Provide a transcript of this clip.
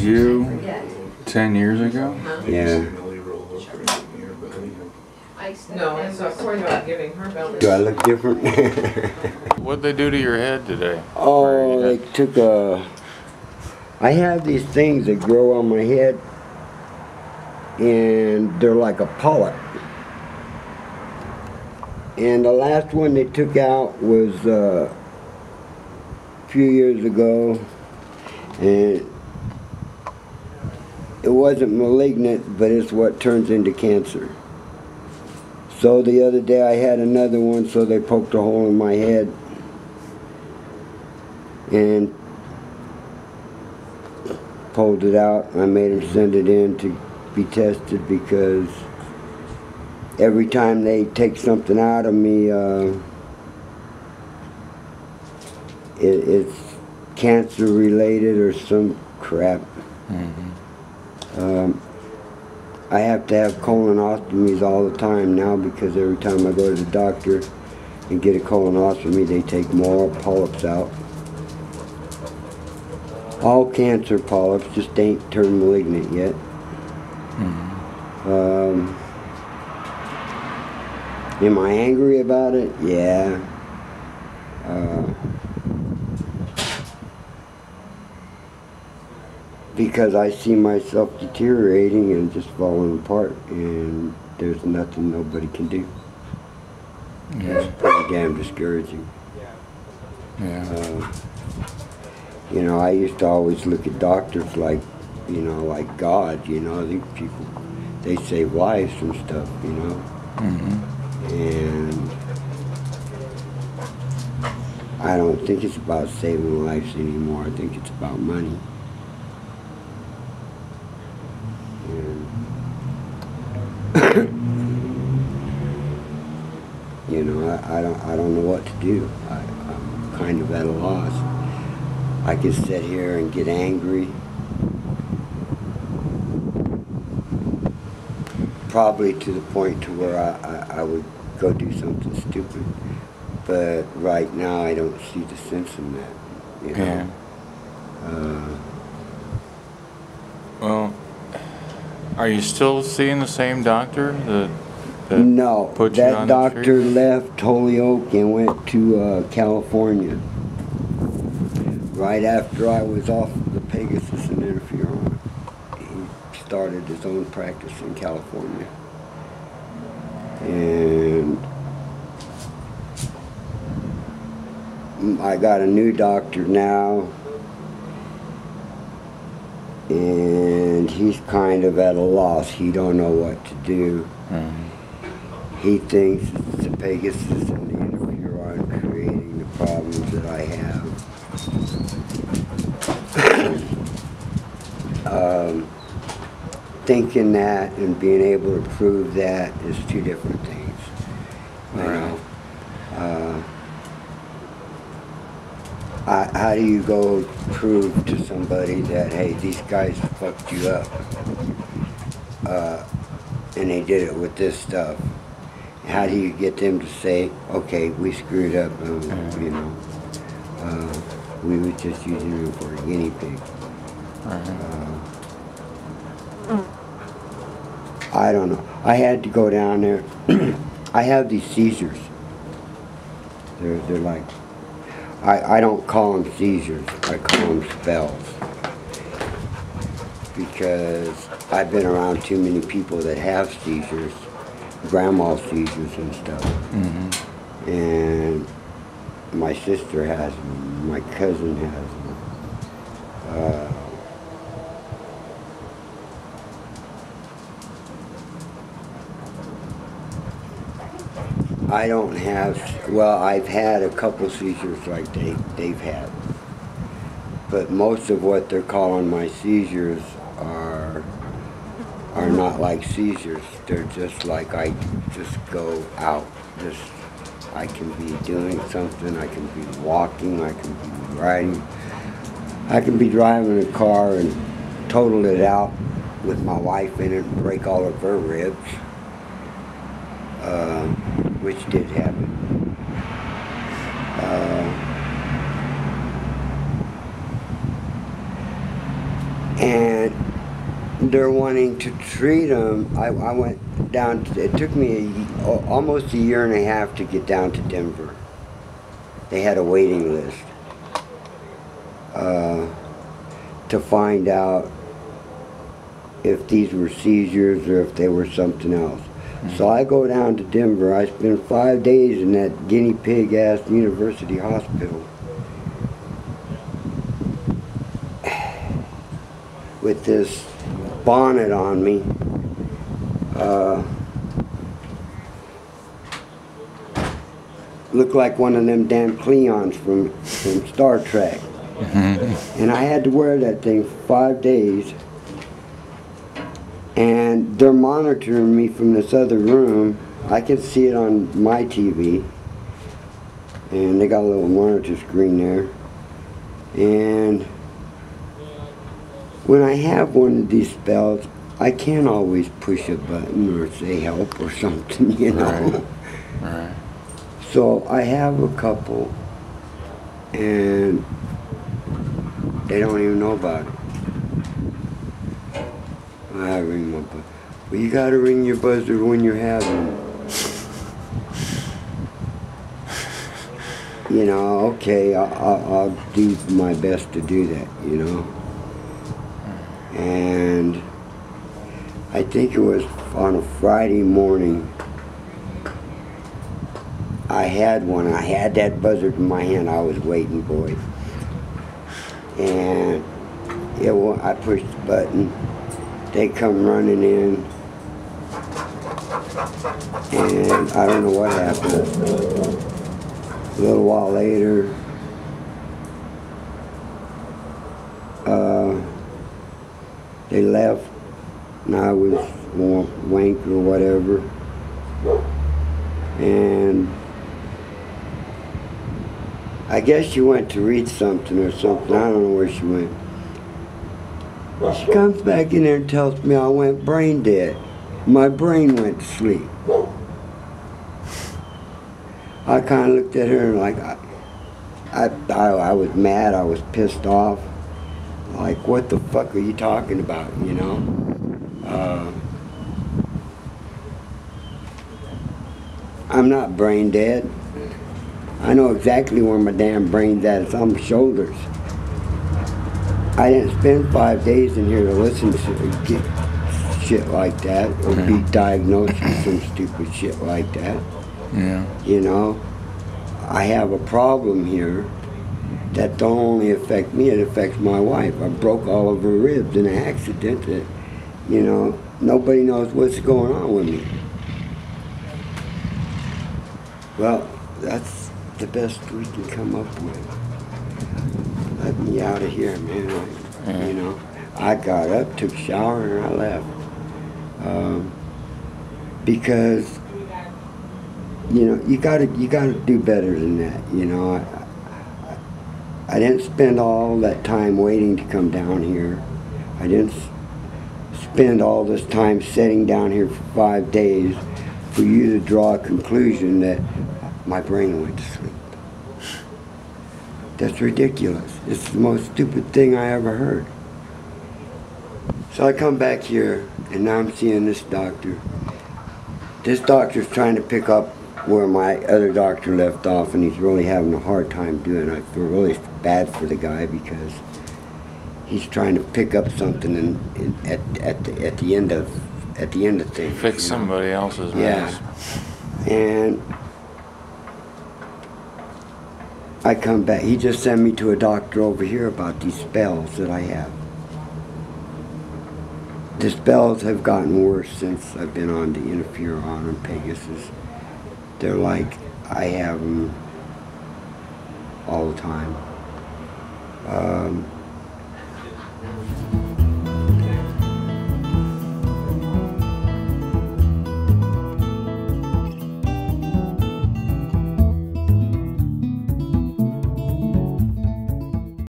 you 10 years ago? Yeah. No, it's not talking about giving her belly. Do I look different? What'd they do to your head today? Oh, they took I have these things that grow on my head, and they're like a polyp. And the last one they took out was a few years ago, and it wasn't malignant, but it's what turns into cancer. So the other day I had another one, so they poked a hole in my head and pulled it out. I made them send it in to be tested because every time they take something out of me, it's cancer related or some crap. I have to have colonoscopies all the time now because every time I go to the doctor and get a colonoscopy, they take more polyps out. All cancer polyps, just ain't turned malignant yet. Am I angry about it? Yeah. Because I see myself deteriorating and just falling apart, and there's nothing nobody can do. Yeah. It's pretty damn discouraging. Yeah. You know, I used to always look at doctors like, you know, like God, you know, these people, they save lives and stuff, you know. And I don't think it's about saving lives anymore. I think it's about money. You know, I don't know what to do. I'm kind of at a loss. I could sit here and get angry, probably to the point to where I would go do something stupid. But right now, I don't see the sense in that. You know? Yeah. Well, are you still seeing the same doctor that No, put you on that the doctor treatment? left Holyoke and went to California right after I was off the Pegasus and Interferon. He started his own practice in California. And I got a new doctor now, and he's kind of at a loss. He don't know what to do. He thinks it's the Pegasus and the Interferon creating the problems that I have. Thinking that and being able to prove that is two different things. You know? How do you go prove to somebody that, hey, these guys fucked you up, and they did it with this stuff? How do you get them to say, okay, we screwed up, you know, we were just using them for a guinea pig. I don't know. I had to go down there. I have these seizures. They're like, I don't call them seizures, I call them spells. Because I've been around too many people that have seizures, grandma seizures and stuff. And my sister has them, my cousin has them. I don't have, well, I've had a couple seizures like they've had. But most of what they're calling my seizures are not like seizures. They're just like I just go out. I can be doing something, I can be walking, I can be riding. I can be driving a car and total it out with my wife in it and break all of her ribs, which did happen. And and they're wanting to treat them. I went down, it took me almost a year and a half to get down to Denver. They had a waiting list to find out if these were seizures or if they were something else. So I go down to Denver. I spend 5 days in that guinea pig ass university hospital with this bonnet on me. Looked like one of them damn Cleons from Star Trek. And I had to wear that thing for 5 days. And they're monitoring me from this other room. I can see it on my TV. And they got a little monitor screen there. And when I have one of these spells, I can't always push a button or say help or something, you know. Right. So I have a couple, and they don't even know about it. I ring my buzzer. Well, you gotta ring your buzzer when you're having it. You know, okay, I'll do my best to do that, you know. And I think it was on a Friday morning, I had one. I had that buzzard in my hand. I was waiting, boy. And I pushed the button. They come running in, and I don't know what happened. A little while later, they left, and I was wank or whatever, and I guess she went to read something or something. I don't know where she went. She comes back in there and tells me I went brain dead. My brain went to sleep. I kind of looked at her and like, I was mad, I was pissed off. Like, what the fuck are you talking about, you know? I'm not brain dead. I know exactly where my damn brain's at. It's on my shoulders. I didn't spend 5 days in here to listen to get shit like that or be diagnosed with some stupid shit like that. Yeah. You know, I have a problem here that don't only affect me, it affects my wife. I broke all of her ribs in an accident that, you know, nobody knows what's going on with me. Well, that's the best we can come up with. Let me out of here, man. You know, I got up, took a shower, and I left. Because, you know, you gotta do better than that. You know, I didn't spend all that time waiting to come down here. I didn't spend all this time sitting down here for 5 days for you to draw a conclusion that my brain went to sleep. That's ridiculous. It's the most stupid thing I ever heard. So I come back here, and now I'm seeing this doctor. This doctor's trying to pick up where my other doctor left off, and he's really having a hard time doing it. I feel really bad for the guy because he's trying to pick up something at the end of things. Fix somebody else's mess. Yeah. And I come back. He just sent me to a doctor over here about these spells that I have. The spells have gotten worse since I've been on the Interferon and Pegasus. They're like I have them all the time.